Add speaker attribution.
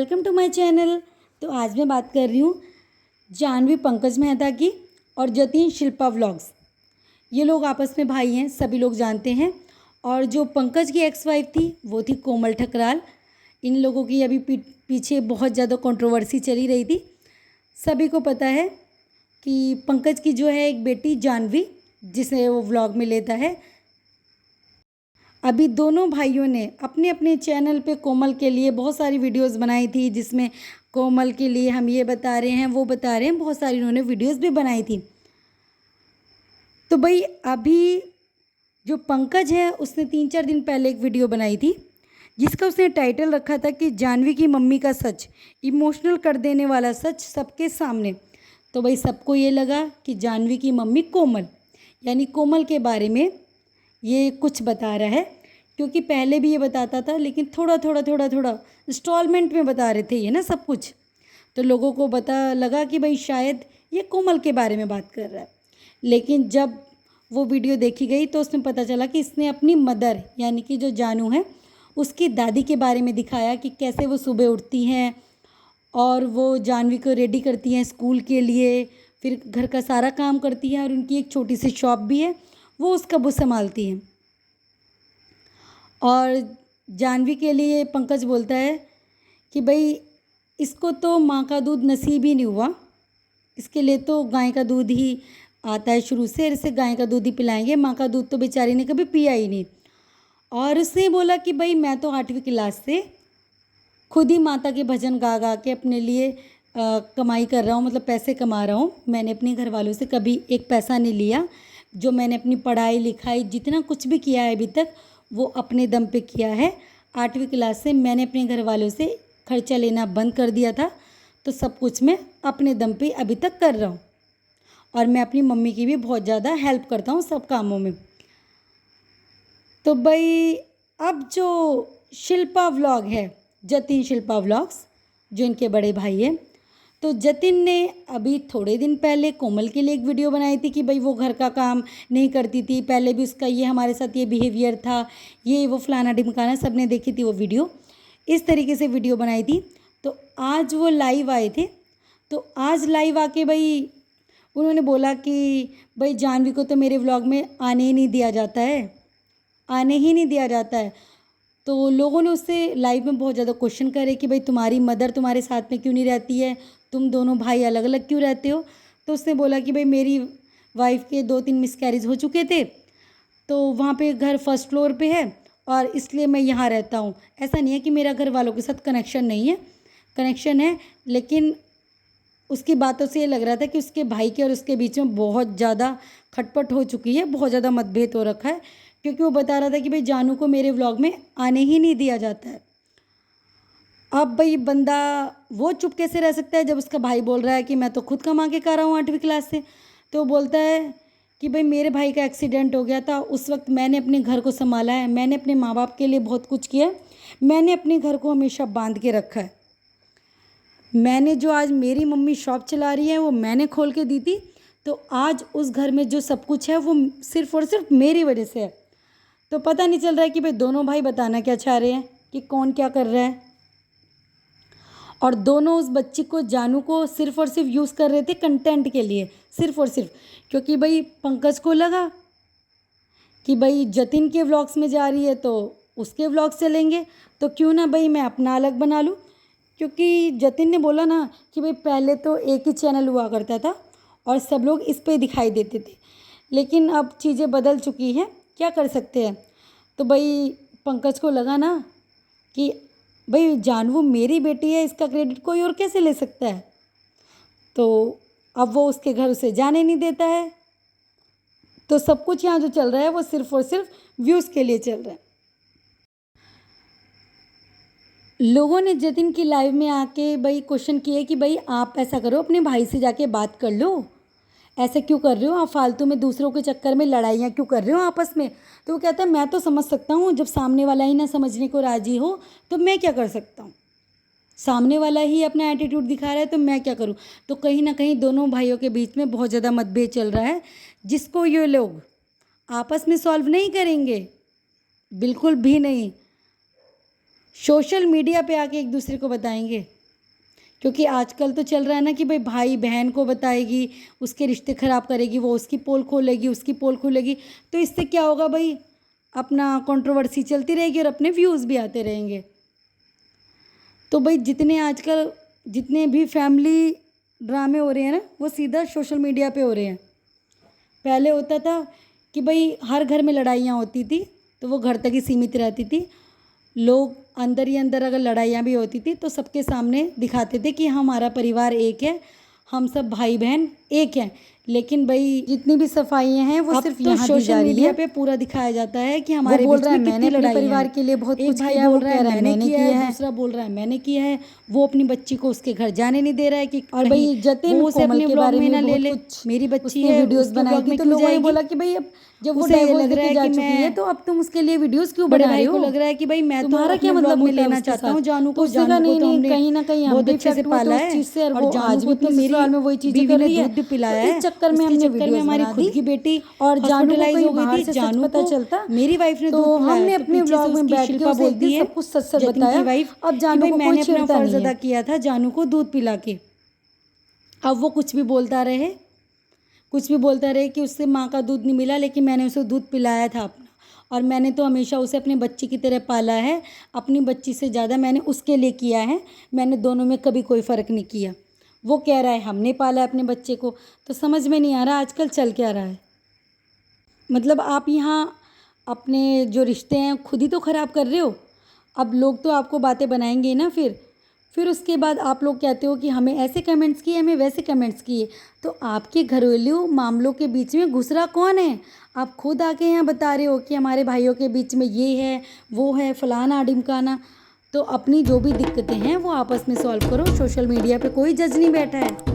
Speaker 1: Welcome to my channel. तो आज मैं बात कर रही हूँ जानवी पंकज मेहता की और जतिन शिल्पा व्लॉग्स। ये लोग आपस में भाई हैं, सभी लोग जानते हैं। और जो पंकज की एक्स वाइफ थी वो थी कोमल ठकराल। इन लोगों की अभी पीछे बहुत ज़्यादा कंट्रोवर्सी चली रही थी। सभी को पता है कि पंकज की जो है एक बेटी जानवी, जिसे वो व्लॉग में लेता है। अभी दोनों भाइयों ने अपने अपने चैनल पे कोमल के लिए बहुत सारी वीडियोस बनाई थी, जिसमें कोमल के लिए हम ये बता रहे हैं, वो बता रहे हैं, बहुत सारी उन्होंने वीडियोस भी बनाई थी। तो भाई अभी जो पंकज है उसने 3-4 दिन पहले एक वीडियो बनाई थी, जिसका उसने टाइटल रखा था कि जानवी की मम्मी का सच, इमोशनल कर देने वाला सच सबके सामने। तो भाई सबको ये लगा कि जानवी की मम्मी कोमल, यानी कोमल के बारे में ये कुछ बता रहा है, क्योंकि पहले भी ये बताता था, लेकिन थोड़ा थोड़ा इंस्टॉलमेंट में बता रहे थे ये ना सब कुछ। तो लोगों को पता लगा कि भाई शायद ये कोमल के बारे में बात कर रहा है। लेकिन जब वो वीडियो देखी गई तो उसमें पता चला कि इसने अपनी मदर, यानी कि जो जानू है, उसकी दादी के बारे में दिखाया कि कैसे वो सुबह उठती हैं और वो जानवी को रेडी करती हैं स्कूल के लिए, फिर घर का सारा काम करती हैं, और उनकी एक छोटी सी शॉप भी है, वो उसका वो संभालती हैं। और जानवी के लिए पंकज बोलता है कि भाई इसको तो माँ का दूध नसीब ही नहीं हुआ, इसके लिए तो गाय का दूध ही आता है शुरू से, इसे गाय का दूध ही पिलाएंगे, माँ का दूध तो बेचारी ने कभी पिया ही नहीं। और उसने बोला कि भाई मैं तो 8वीं क्लास से खुद ही माता के भजन गा गा के अपने लिए कमाई कर रहा हूँ, मतलब पैसे कमा रहा हूँ। मैंने अपने घर वालों से कभी एक पैसा नहीं लिया। जो मैंने अपनी पढ़ाई लिखाई जितना कुछ भी किया है अभी तक, वो अपने दम पे किया है। 8वीं क्लास से मैंने अपने घर वालों से खर्चा लेना बंद कर दिया था, तो सब कुछ मैं अपने दम पे अभी तक कर रहा हूँ। और मैं अपनी मम्मी की भी बहुत ज़्यादा हेल्प करता हूँ सब कामों में। तो भाई अब जो शिल्पा व्लॉग है, जतिन शिल्पा व्लॉग्स, जो इनके बड़े भाई हैं, तो जतिन ने अभी थोड़े दिन पहले कोमल के लिए एक वीडियो बनाई थी कि भाई वो घर का काम नहीं करती थी, पहले भी उसका ये हमारे साथ ये बिहेवियर था, ये वो फलाना ढिमकाना, सब ने देखी थी वो वीडियो। इस तरीके से वीडियो बनाई थी। तो आज वो लाइव आए थे। तो आज लाइव आके भाई उन्होंने बोला कि भाई जानवी को तो मेरे व्लॉग में आने ही नहीं दिया जाता है, आने ही नहीं दिया जाता है। तो लोगों ने उससे लाइव में बहुत ज़्यादा क्वेश्चन करे कि भाई तुम्हारी मदर तुम्हारे साथ में क्यों नहीं रहती है, तुम दोनों भाई अलग अलग क्यों रहते हो। तो उसने बोला कि भाई मेरी वाइफ के 2-3 मिसकैरेज हो चुके थे, तो वहाँ पे घर फर्स्ट फ्लोर पे है और इसलिए मैं यहाँ रहता हूँ। ऐसा नहीं है कि मेरा घर वालों के साथ कनेक्शन नहीं है, कनेक्शन है, लेकिन उसकी बातों से ये लग रहा था कि उसके भाई के और उसके बीच में बहुत ज़्यादा खटपट हो चुकी है, बहुत ज़्यादा मतभेद हो रखा है, क्योंकि वो बता रहा था कि भाई जानू को मेरे व्लॉग में आने ही नहीं दिया जाता है। अब भाई बंदा वो चुप कैसे रह सकता है जब उसका भाई बोल रहा है कि मैं तो खुद कमा के कर रहा हूँ 8वीं क्लास से। तो वो बोलता है कि भाई मेरे भाई का एक्सीडेंट हो गया था, उस वक्त मैंने अपने घर को संभाला है, मैंने अपने माँ बाप के लिए बहुत कुछ किया है, मैंने अपने घर को हमेशा बांध के रखा है। मैंने जो आज मेरी मम्मी शॉप चला रही है वो मैंने खोल के दी थी, तो आज उस घर में जो सब कुछ है वो सिर्फ़ और सिर्फ मेरी वजह से है। तो पता नहीं चल रहा है कि भाई दोनों भाई बताना क्या चाह रहे हैं कि कौन क्या कर रहा है। और दोनों उस बच्ची को, जानू को, सिर्फ़ और सिर्फ यूज़ कर रहे थे कंटेंट के लिए, सिर्फ़ और सिर्फ, क्योंकि भाई पंकज को लगा कि भाई जतिन के व्लॉग्स में जा रही है तो उसके व्लॉग्स चलेंगे, तो क्यों ना भाई मैं अपना अलग बना लूँ। क्योंकि जतिन ने बोला ना कि भाई पहले तो एक ही चैनल हुआ करता था और सब लोग इस पे दिखाई देते थे, लेकिन अब चीज़ें बदल चुकी हैं, क्या कर सकते हैं। तो भाई पंकज को लगा ना कि भाई जानू मेरी बेटी है, इसका क्रेडिट कोई और कैसे ले सकता है। तो अब वो उसके घर उसे जाने नहीं देता है। तो सब कुछ यहाँ जो चल रहा है वो सिर्फ़ और सिर्फ व्यूज़ के लिए चल रहा है। लोगों ने जतिन की लाइव में आके भाई क्वेश्चन किए कि भाई आप ऐसा करो, अपने भाई से जाके बात कर लो, ऐसे क्यों कर रहे हो आप, फालतू में दूसरों के चक्कर में लड़ाइयाँ क्यों कर रहे हो आपस में। तो वो कहता है मैं तो समझ सकता हूँ, जब सामने वाला ही ना समझने को राजी हो तो मैं क्या कर सकता हूँ, सामने वाला ही अपना एटीट्यूड दिखा रहा है तो मैं क्या करूँ। तो कहीं ना कहीं दोनों भाइयों के बीच में बहुत ज़्यादा मतभेद चल रहा है, जिसको ये लोग आपस में सॉल्व नहीं करेंगे, बिल्कुल भी नहीं। सोशल मीडिया पे आके एक दूसरे को बताएंगे। क्योंकि आजकल तो चल रहा है ना कि भाई भाई बहन को बताएगी, उसके रिश्ते ख़राब करेगी, वो उसकी पोल खोलेगी, उसकी पोल खोलेगी, तो इससे क्या होगा भाई, अपना कंट्रोवर्सी चलती रहेगी और अपने व्यूज़ भी आते रहेंगे। तो भाई जितने भी फैमिली ड्रामे हो रहे हैं ना, वो सीधा सोशल मीडिया पे हो रहे हैं। पहले होता था कि भाई हर घर में लड़ाइयाँ होती थी तो वो घर तक ही सीमित रहती थी। लोग अंदर ही अंदर अगर लड़ाइयाँ भी होती थी तो सबके सामने दिखाते थे कि हमारा परिवार एक है, हम सब भाई बहन एक हैं। लेकिन भाई जितनी भी सफाइयाँ हैं वो सिर्फ यहाँ दी जा रही है। पे पूरा दिखाया जाता है कि हमारे बीच में कितनी लड़ाई, परिवार के लिए बहुत कुछ किया है, बोल रहा है मैंने किया है, दूसरा बोल रहा है मैंने किया है, वो अपनी बच्ची को उसके घर जाने नहीं दे रहा है कि और भाई जतिन वो अपने ब्लॉग में ना ले ले, मेरी बच्ची है वीडियोस बनाई थी तो लोगों ने बोला कि भाई अब जब वो लग रहा है कि मैं तो अब तुम उसके लिए वीडियोस क्यों बना रहे हो, लग रहा है कि भाई मैं तुम्हारा क्या मतलब में लेना चाहता हूँ जानू को, जानू को कहीं ना कहीं बहुत अच्छे से पाला है और आज भी तो मेरी में वही चीजें कर रही है, दूध पिलाया है, इस चक्कर में हमने हमारी खुद की बेटी और जानू को बाहर से जानू पता चलता मेरी वाइफ ने तो हमने अपने ब्लॉग में बैठ के बोल दी सब कुछ सच सच बताया। अब जानू को मैंने अपना फर्ज अदा किया था जानू को दूध पिला के। अब वो कुछ भी बोलता रहे कि उससे माँ का दूध नहीं मिला, लेकिन मैंने उसे दूध पिलाया था अपना, और मैंने तो हमेशा उसे अपनी बच्ची की तरह पाला है, अपनी बच्ची से ज़्यादा मैंने उसके लिए किया है, मैंने दोनों में कभी कोई फ़र्क नहीं किया। वो कह रहा है हमने पाला है अपने बच्चे को, तो समझ में नहीं आ रहा आजकल चल क्या रहा है। मतलब आप यहाँ अपने जो रिश्ते हैं खुद ही तो ख़राब कर रहे हो। अब लोग तो आपको बातें बनाएंगे ना, फिर उसके बाद आप लोग कहते हो कि हमें ऐसे कमेंट्स किए, हमें वैसे कमेंट्स किए। तो आपके घरेलू मामलों के बीच में घुस रहा कौन है? आप खुद आके यहाँ बता रहे हो कि हमारे भाइयों के बीच में ये है वो है फलाना ढिमकाना। तो अपनी जो भी दिक्कतें हैं वो आपस में सॉल्व करो, सोशल मीडिया पे कोई जज नहीं बैठा है।